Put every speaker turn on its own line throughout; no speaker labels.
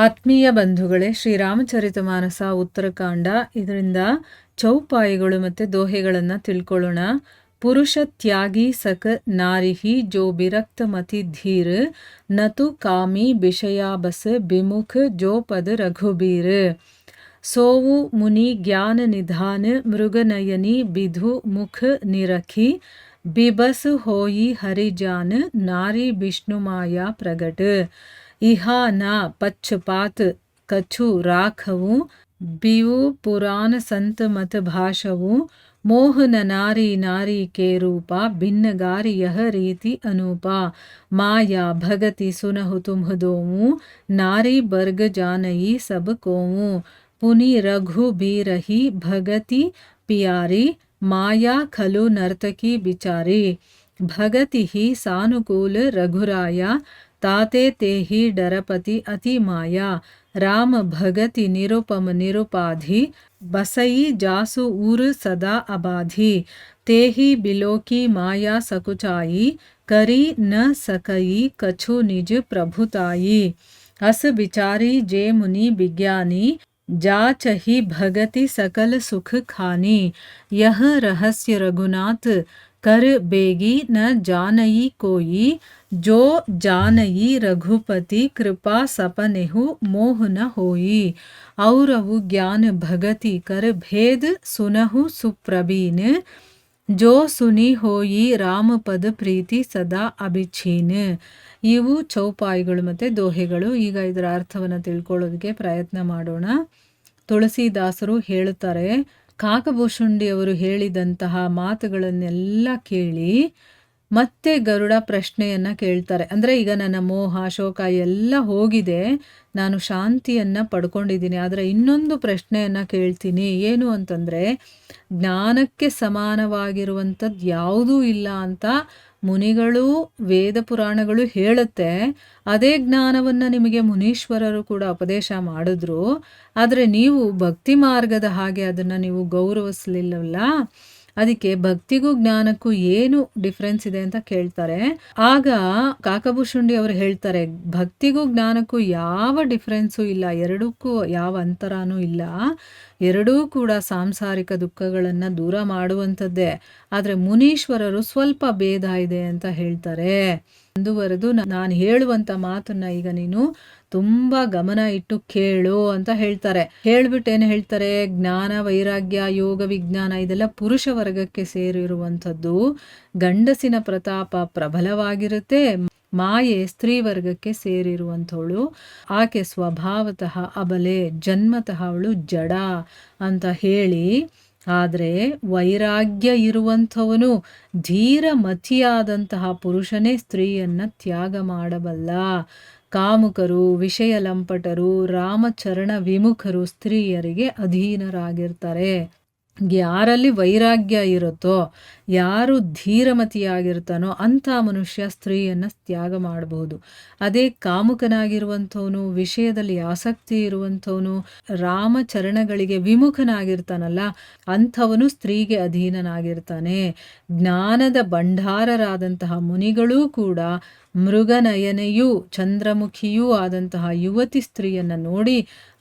ಆತ್ಮೀಯ ಬಂಧುಗಳೇ, ಶ್ರೀರಾಮಚರಿತಮಾನಸ ಉತ್ತರಕಾಂಡ, ಇದರಿಂದ ಚೌಪಾಯಿಗಳು ಮತ್ತು ದೋಹೆಗಳನ್ನು ತಿಳ್ಕೊಳ್ಳೋಣ. ಪುರುಷ ತ್ಯಾಗಿ ಸಕ ನಾರಿಹಿ ಜೋ ಬಿರಕ್ತ ಮತಿ ಧೀರ್ ನತು ಕಾಮಿ ವಿಷಯಾಬಸ ಬಿಮುಖ ಜೋ ಪದ ರಘುಬೀರ್ ಸೋವು ಮುನಿ ಜ್ಞಾನ ನಿಧಾನ ಮೃಗನಯನಿ ಬಿಧು ಮುಖ ನಿರಖಿ ಬಿಬಸ್ ಹೋಯಿ ಹರಿಜಾನ ನಾರಿ ವಿಷ್ಣು ಮಾಯಾ ಪ್ರಗಟ इहा ना पक्षपात कछु राखवु बिवु पुराण संत मत भाषवु मोह न नारी नारी के रूपा भिन्नगारी यह रीति अनूपा माया भगति सुनहु तुम दोमु नारी बर्ग जानई सब कोमु पुनि रघु भी रही भगति पियारी माया खलु नर्तकी बिचारी भगति ही सानुकूल रघुराया ताते ते ही डरपति अति माया राम भगति निरुपम निरुपाधि बसई जासु ऊर सदा अबाधि ते ही बिलोकी माया सकुचाई करी न सकई कछु निज प्रभुताई अस बिचारी जे मुनि विज्ञानी जाचहि भगति सकल सुख खानी यह रहस्य रघुनाथ कर बेगी न जानई कोई जो जानई रघुपति कृपा सपनेहु मोह न होई औरवु ज्ञान भगति कर भेद सुनहु सुप्रवीण जो सुनी होई राम पद प्रीति सदा अभिछीन. ಇವು ಚೌಪಾಯಿಗಳು ಮತ್ತು ದೋಹೆಗಳು. ಈಗ ಇದರ ಅರ್ಥವನ್ನು ತಿಳ್ಕೊಳ್ಳೋದಕ್ಕೆ ಪ್ರಯತ್ನ ಮಾಡೋಣ. ತುಳಸಿದಾಸರು ಹೇಳುತ್ತಾರೆ, ಕಾಕಭೂಷುಂಡಿಯವರು ಹೇಳಿದಂತಹ ಮಾತುಗಳನ್ನೆಲ್ಲ ಕೇಳಿ ಮತ್ತೆ ಗರುಡ ಪ್ರಶ್ನೆಯನ್ನು ಕೇಳ್ತಾರೆ. ಅಂದರೆ ಈಗ ನನ್ನ ಮೋಹ ಶೋಕ ಎಲ್ಲ ಹೋಗಿದೆ, ನಾನು ಶಾಂತಿಯನ್ನು ಪಡ್ಕೊಂಡಿದ್ದೀನಿ, ಆದರೆ ಇನ್ನೊಂದು ಪ್ರಶ್ನೆಯನ್ನು ಕೇಳ್ತೀನಿ. ಏನು ಅಂತಂದರೆ, ಜ್ಞಾನಕ್ಕೆ ಸಮಾನವಾಗಿರುವಂಥದ್ದು ಯಾವುದೂ ಇಲ್ಲ ಅಂತ ಮುನಿಗಳು ವೇದ ಪುರಾಣಗಳು ಹೇಳುತ್ತೆ. ಅದೇ ಜ್ಞಾನವನ್ನು ನಿಮಗೆ ಮುನೀಶ್ವರರು ಕೂಡ ಉಪದೇಶ ಮಾಡಿದ್ರು, ಆದರೆ ನೀವು ಭಕ್ತಿ ಮಾರ್ಗದ ಹಾಗೆ ಅದನ್ನು ನೀವು ಗೌರವಿಸಲಿಲ್ಲವಲ್ಲ. ಅದಕ್ಕೆ ಭಕ್ತಿಗೂ ಜ್ಞಾನಕ್ಕೂ ಏನು ಡಿಫ್ರೆನ್ಸ್ ಇದೆ ಅಂತ ಕೇಳ್ತಾರೆ. ಆಗ ಕಾಕಭೂಷುಂಡಿ ಅವರು ಹೇಳ್ತಾರೆ, ಭಕ್ತಿಗೂ ಜ್ಞಾನಕ್ಕೂ ಯಾವ ಡಿಫ್ರೆನ್ಸು ಇಲ್ಲ, ಎರಡಕ್ಕೂ ಯಾವ ಅಂತರಾನೂ ಇಲ್ಲ, ಎರಡೂ ಕೂಡ ಸಾಂಸಾರಿಕ ದುಃಖಗಳನ್ನು ದೂರ ಮಾಡುವಂಥದ್ದೇ. ಆದರೆ ಮುನೀಶ್ವರರು ಸ್ವಲ್ಪ ಭೇದ ಇದೆ ಅಂತ ಹೇಳ್ತಾರೆ. ಮುಂದುವರೆದು ನಾನು ಹೇಳುವಂಥ ಮಾತನ್ನ ಈಗ ನೀನು ತುಂಬ ಗಮನ ಇಟ್ಟು ಕೇಳು ಅಂತ ಹೇಳ್ತಾರೆ. ಹೇಳ್ಬಿಟ್ಟು ಏನು ಹೇಳ್ತಾರೆ, ಜ್ಞಾನ ವೈರಾಗ್ಯ ಯೋಗ ವಿಜ್ಞಾನ ಇದೆಲ್ಲ ಪುರುಷ ವರ್ಗಕ್ಕೆ ಸೇರಿರುವಂಥದ್ದು. ಗಂಡಸಿನ ಪ್ರತಾಪ ಪ್ರಬಲವಾಗಿರುತ್ತೆ, ಮಾಯೆ ಸ್ತ್ರೀ ವರ್ಗಕ್ಕೆ ಸೇರಿರುವಂಥವಳು. ಆಕೆ ಸ್ವಭಾವತಃ ಅಬಲೆ, ಜನ್ಮತಃ ಅವಳು ಜಡ ಅಂತ ಹೇಳಿ, ಆದರೆ ವೈರಾಗ್ಯ ಇರುವಂಥವನು ಧೀರ ಮತಿಯಾದಂತಹ ಪುರುಷನೇ ಸ್ತ್ರೀಯನ್ನು ತ್ಯಾಗ ಮಾಡಬಲ್ಲ. ಕಾಮುಕರು, ವಿಷಯ ಲಂಪಟರು, ರಾಮಚರಣ ವಿಮುಖರು ಸ್ತ್ರೀಯರಿಗೆ ಅಧೀನರಾಗಿರ್ತಾರೆ. ಯಾರಲ್ಲಿ ವೈರಾಗ್ಯ ಇರುತ್ತೋ, ಯಾರು ಧೀರಮತಿಯಾಗಿರ್ತಾನೋ ಅಂಥ ಮನುಷ್ಯ ಸ್ತ್ರೀಯನ್ನು ತ್ಯಾಗ ಮಾಡಬಹುದು. ಅದೇ ಕಾಮುಕನಾಗಿರುವಂಥವನು, ವಿಷಯದಲ್ಲಿ ಆಸಕ್ತಿ ಇರುವಂಥವನು, ರಾಮಚರಣಗಳಿಗೆ ವಿಮುಖನಾಗಿರ್ತಾನಲ್ಲ, ಅಂಥವನು ಸ್ತ್ರೀಗೆ ಅಧೀನನಾಗಿರ್ತಾನೆ. ಜ್ಞಾನದ ಭಂಡಾರರಾದಂತಹ ಮುನಿಗಳೂ ಕೂಡ ಮೃಗನಯನೆಯೂ ಚಂದ್ರಮುಖಿಯೂ ಆದಂತಹ ಯುವತಿ ಸ್ತ್ರೀಯನ್ನು ನೋಡಿ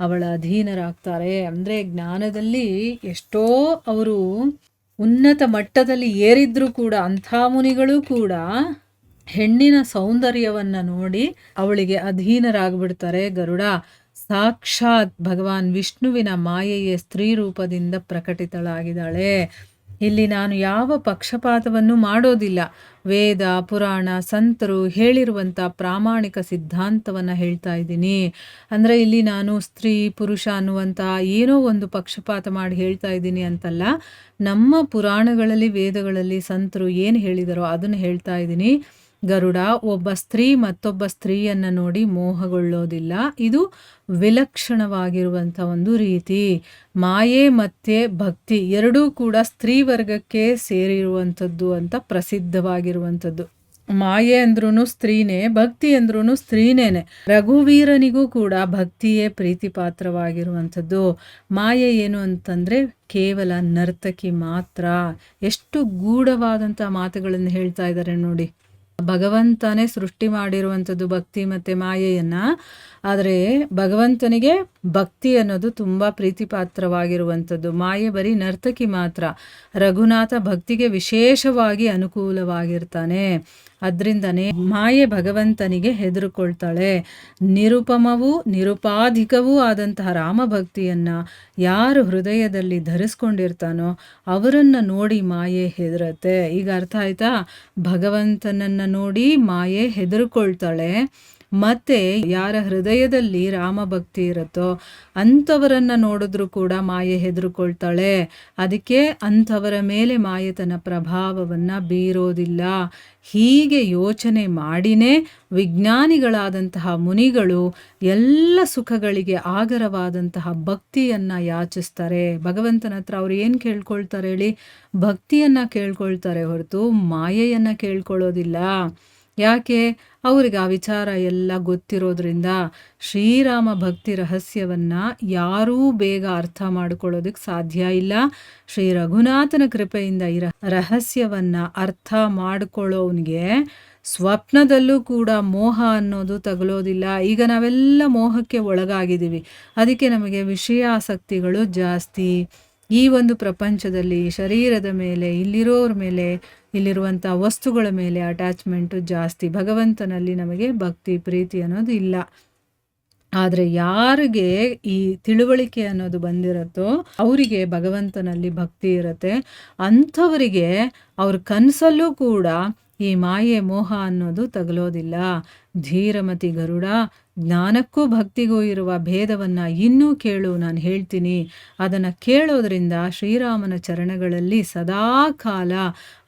ಅವಳ ಅಧೀನರಾಗ್ತಾರೆ. ಅಂದರೆ ಜ್ಞಾನದಲ್ಲಿ ಎಷ್ಟೋ ಅವರು ಉನ್ನತ ಮಟ್ಟದಲ್ಲಿ ಏರಿದ್ರೂ ಕೂಡ ಅಂಥ ಮುನಿಗಳು ಕೂಡ ಹೆಣ್ಣಿನ ಸೌಂದರ್ಯವನ್ನು ನೋಡಿ ಅವಳಿಗೆ ಅಧೀನರಾಗ್ಬಿಡ್ತಾರೆ. ಗರುಡ ಸಾಕ್ಷಾತ್ ಭಗವಾನ್ ವಿಷ್ಣುವಿನ ಮಾಯೆಯೇ ಸ್ತ್ರೀ ರೂಪದಿಂದ ಪ್ರಕಟಿತಳಾಗಿದ್ದಾಳೆ. ಇಲ್ಲಿ ನಾನು ಯಾವ ಪಕ್ಷಪಾತವನ್ನು ಮಾಡೋದಿಲ್ಲ. ವೇದ ಪುರಾಣ ಸಂತರು ಹೇಳಿರುವಂಥ ಪ್ರಾಮಾಣಿಕ ಸಿದ್ಧಾಂತವನ್ನು ಹೇಳ್ತಾ ಇದ್ದೀನಿ. ಅಂದರೆ ಇಲ್ಲಿ ನಾನು ಸ್ತ್ರೀ ಪುರುಷ ಅನ್ನುವಂಥ ಏನೋ ಒಂದು ಪಕ್ಷಪಾತ ಮಾಡಿ ಹೇಳ್ತಾ ಇದ್ದೀನಿ ಅಂತಲ್ಲ. ನಮ್ಮ ಪುರಾಣಗಳಲ್ಲಿ ವೇದಗಳಲ್ಲಿ ಸಂತರು ಏನು ಹೇಳಿದಾರೋ ಅದನ್ನು ಹೇಳ್ತಾ ಇದ್ದೀನಿ. ಗರುಡ ಒಬ್ಬ ಸ್ತ್ರೀ ಮತ್ತೊಬ್ಬ ಸ್ತ್ರೀಯನ್ನು ನೋಡಿ ಮೋಹಗೊಳ್ಳೋದಿಲ್ಲ. ಇದು ವಿಲಕ್ಷಣವಾಗಿರುವಂಥ ಒಂದು ರೀತಿ. ಮಾಯೆ ಮತ್ತು ಭಕ್ತಿ ಎರಡೂ ಕೂಡ ಸ್ತ್ರೀ ವರ್ಗಕ್ಕೆ ಸೇರಿರುವಂಥದ್ದು ಅಂತ ಪ್ರಸಿದ್ಧವಾಗಿರುವಂಥದ್ದು. ಮಾಯೆ ಅಂದ್ರೂ ಸ್ತ್ರೀನೇ, ಭಕ್ತಿ ಅಂದ್ರೂ ಸ್ತ್ರೀನೇನೆ. ರಘುವೀರನಿಗೂ ಕೂಡ ಭಕ್ತಿಯೇ ಪ್ರೀತಿ ಪಾತ್ರವಾಗಿರುವಂಥದ್ದು. ಮಾಯೆ ಏನು ಅಂತಂದರೆ ಕೇವಲ ನರ್ತಕಿ ಮಾತ್ರ. ಎಷ್ಟು ಗೂಢವಾದಂಥ ಮಾತುಗಳನ್ನು ಹೇಳ್ತಾ ಇದ್ದಾರೆ ನೋಡಿ. ಭಗವಂತನೇ ಸೃಷ್ಟಿ ಮಾಡಿರುವಂಥದ್ದು ಭಕ್ತಿ ಮತ್ತು ಮಾಯೆಯನ್ನು. ಆದರೆ ಭಗವಂತನಿಗೆ ಭಕ್ತಿ ಅನ್ನೋದು ತುಂಬ ಪ್ರೀತಿಪಾತ್ರವಾಗಿರುವಂಥದ್ದು. ಮಾಯೆ ಬರೀ ನರ್ತಕಿ ಮಾತ್ರ. ರಘುನಾಥ ಭಕ್ತಿಗೆ ವಿಶೇಷವಾಗಿ ಅನುಕೂಲವಾಗಿರ್ತಾನೆ. ಅದರಿಂದನೇ ಮಾಯೆ ಭಗವಂತನಿಗೆ ಹೆದರುಕೊಳ್ತಾಳೆ. ನಿರುಪಮವೂ ನಿರುಪಾಧಿಕವೂ ಆದಂತಹ ರಾಮಭಕ್ತಿಯನ್ನು ಯಾರು ಹೃದಯದಲ್ಲಿ ಧರಿಸ್ಕೊಂಡಿರ್ತಾನೋ ಅವರನ್ನು ನೋಡಿ ಮಾಯೆ ಹೆದರತ್ತೆ. ಈಗ ಅರ್ಥ ಆಯ್ತಾ? ಭಗವಂತನನ್ನು ನೋಡಿ ಮಾಯೆ ಹೆದರುಕೊಳ್ತಾಳೆ. ಮತ್ತು ಯಾರ ಹೃದಯದಲ್ಲಿ ರಾಮಭಕ್ತಿ ಇರುತ್ತೋ ಅಂಥವರನ್ನು ನೋಡಿದ್ರೂ ಕೂಡ ಮಾಯೆ ಹೆದರುಕೊಳ್ತಾಳೆ. ಅದಕ್ಕೆ ಅಂಥವರ ಮೇಲೆ ಮಾಯೆ ತನ್ನ ಪ್ರಭಾವವನ್ನು ಬೀರೋದಿಲ್ಲ. ಹೀಗೆ ಯೋಚನೆ ಮಾಡಿನೇ ವಿಜ್ಞಾನಿಗಳಾದಂತಹ ಮುನಿಗಳು ಎಲ್ಲ ಸುಖಗಳಿಗೆ ಆಗರವಾದಂತಹ ಭಕ್ತಿಯನ್ನು ಯಾಚಿಸ್ತಾರೆ. ಭಗವಂತನ ಹತ್ರ ಅವ್ರು ಏನು ಕೇಳ್ಕೊಳ್ತಾರೆ ಹೇಳಿ? ಭಕ್ತಿಯನ್ನು ಕೇಳ್ಕೊಳ್ತಾರೆ ಹೊರತು ಮಾಯೆಯನ್ನು ಕೇಳ್ಕೊಳ್ಳೋದಿಲ್ಲ. ಯಾಕೆ? ಅವ್ರಿಗೆ ಆ ವಿಚಾರ ಎಲ್ಲ ಗೊತ್ತಿರೋದ್ರಿಂದ. ಶ್ರೀರಾಮ ಭಕ್ತಿ ರಹಸ್ಯವನ್ನು ಯಾರೂ ಬೇಗ ಅರ್ಥ ಮಾಡ್ಕೊಳ್ಳೋದಕ್ಕೆ ಸಾಧ್ಯ ಇಲ್ಲ. ಶ್ರೀ ರಘುನಾಥನ ಕೃಪೆಯಿಂದ ಈ ರಹಸ್ಯವನ್ನು ಅರ್ಥ ಮಾಡ್ಕೊಳ್ಳೋವನಿಗೆ ಸ್ವಪ್ನದಲ್ಲೂ ಕೂಡ ಮೋಹ ಅನ್ನೋದು ತಗಲೋದಿಲ್ಲ. ಈಗ ನಾವೆಲ್ಲ ಮೋಹಕ್ಕೆ ಒಳಗಾಗಿದ್ದೀವಿ. ಅದಕ್ಕೆ ನಮಗೆ ವಿಷಯಾಸಕ್ತಿಗಳು ಜಾಸ್ತಿ. ಈ ಒಂದು ಪ್ರಪಂಚದಲ್ಲಿ ಶರೀರದ ಮೇಲೆ, ಇಲ್ಲಿರೋರ ಮೇಲೆ, ಇಲ್ಲಿರುವಂಥ ವಸ್ತುಗಳ ಮೇಲೆ ಅಟ್ಯಾಚ್ಮೆಂಟು ಜಾಸ್ತಿ. ಭಗವಂತನಲ್ಲಿ ನಮಗೆ ಭಕ್ತಿ ಪ್ರೀತಿ ಅನ್ನೋದು ಇಲ್ಲ. ಆದರೆ ಯಾರಿಗೆ ಈ ತಿಳುವಳಿಕೆ ಅನ್ನೋದು ಬಂದಿರುತ್ತೋ ಅವರಿಗೆ ಭಗವಂತನಲ್ಲಿ ಭಕ್ತಿ ಇರುತ್ತೆ. ಅಂಥವರಿಗೆ ಅವ್ರ ಕನಸಲ್ಲೂ ಕೂಡ ಈ ಮಾಯೆ ಮೋಹ ಅನ್ನೋದು ತಗಲೋದಿಲ್ಲ. ಧೀರಮತಿ ಗರುಡ, ಜ್ಞಾನಕ್ಕೂ ಭಕ್ತಿಗೂ ಇರುವ ಭೇದವನ್ನು ಇನ್ನೂ ಕೇಳು, ನಾನು ಹೇಳ್ತೀನಿ. ಅದನ್ನು ಕೇಳೋದ್ರಿಂದ ಶ್ರೀರಾಮನ ಚರಣಗಳಲ್ಲಿ ಸದಾ ಕಾಲ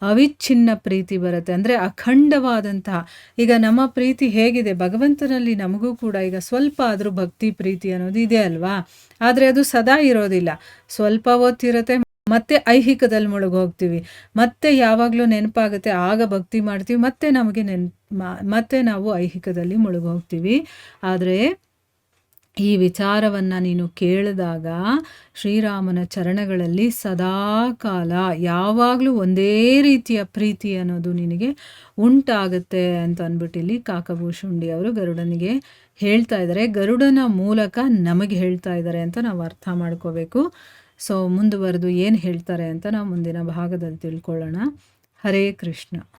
ಅವಿಚ್ಛಿನ್ನ ಪ್ರೀತಿ ಬರುತ್ತೆ. ಅಂದರೆ ಅಖಂಡವಾದಂತಹ, ಈಗ ನಮ್ಮ ಪ್ರೀತಿ ಹೇಗಿದೆ ಭಗವಂತನಲ್ಲಿ, ನಮಗೂ ಕೂಡ ಈಗ ಸ್ವಲ್ಪ ಆದರೂ ಭಕ್ತಿ ಪ್ರೀತಿ ಅನ್ನೋದು ಇದೆ ಅಲ್ವಾ? ಆದರೆ ಅದು ಸದಾ ಇರೋದಿಲ್ಲ. ಸ್ವಲ್ಪ ಹೊತ್ತಿರುತ್ತೆ, ಮತ್ತೆ ಐಹಿಕದಲ್ಲಿ ಮುಳುಗೋಗ್ತೀವಿ. ಮತ್ತೆ ಯಾವಾಗಲೂ ನೆನಪಾಗುತ್ತೆ, ಆಗ ಭಕ್ತಿ ಮಾಡ್ತೀವಿ, ಮತ್ತೆ ನಮಗೆ ಮತ್ತೆ ನಾವು ಐಹಿಕದಲ್ಲಿ ಮುಳುಗೋಗ್ತೀವಿ. ಆದರೆ ಈ ವಿಚಾರವನ್ನು ನೀನು ಕೇಳಿದಾಗ ಶ್ರೀರಾಮನ ಚರಣಗಳಲ್ಲಿ ಸದಾ ಕಾಲ ಯಾವಾಗಲೂ ಒಂದೇ ರೀತಿಯ ಪ್ರೀತಿ ಅನ್ನೋದು ನಿನಗೆ ಉಂಟಾಗುತ್ತೆ ಅಂತ ಅಂದ್ಬಿಟ್ಟು ಇಲ್ಲಿ ಕಾಕಭೂಷುಂಡಿ ಅವರು ಗರುಡನಿಗೆ ಹೇಳ್ತಾ ಇದ್ದಾರೆ. ಗರುಡನ ಮೂಲಕ ನಮಗೆ ಹೇಳ್ತಾ ಇದ್ದಾರೆ ಅಂತ ನಾವು ಅರ್ಥ ಮಾಡ್ಕೋಬೇಕು. ಸೊ ಮುಂದುವರೆದು ಏನು ಹೇಳ್ತಾರೆ ಅಂತ ನಾವು ಮುಂದಿನ ಭಾಗದಲ್ಲಿ ತಿಳ್ಕೊಳ್ಳೋಣ. ಹರೇ ಕೃಷ್ಣ.